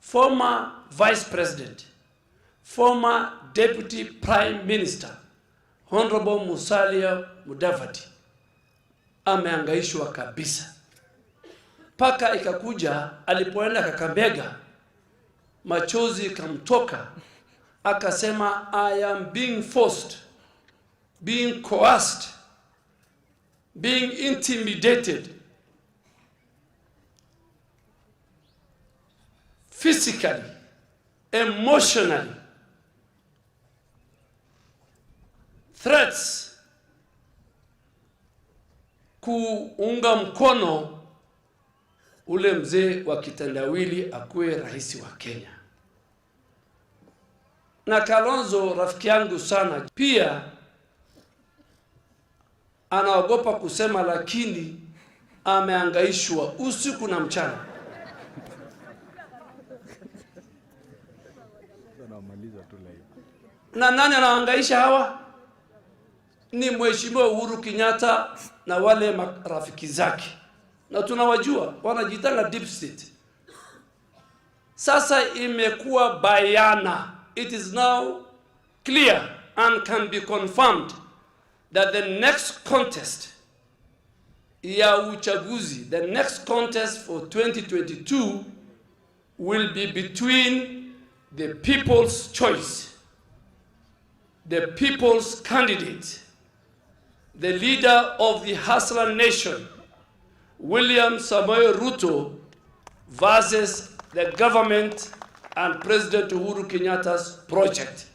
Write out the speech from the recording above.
former Vice President, former Deputy Prime Minister, Honorable Musalia Mudavadi, ameangaishwa kabisa. Paka ikakuja alipoenda Kakamega, machozi kamtoka, akasema I am being forced, being coerced, being intimidated, physically, emotionally, threats kuunga mkono ule mzee wa kitandawili akuwe rais wa Kenya. Na Kalonzo rafiki yangu sana, pia anaogopa kusema, lakini ameangaishwa usiku na mchana. Na nani anaangaisha hawa? Ni Mheshimiwa Uhuru Kenyatta na wale marafiki zake. Na tunawajua, wanajitanga deep state. Sasa imekuwa bayana. It is now clear and can be confirmed that the next contest ya uchaguzi, the next contest for 2022 will be between the people's choice, the people's candidate, the leader of the hustler nation, William Samoei Ruto, versus the government and President Uhuru Kenyatta's project.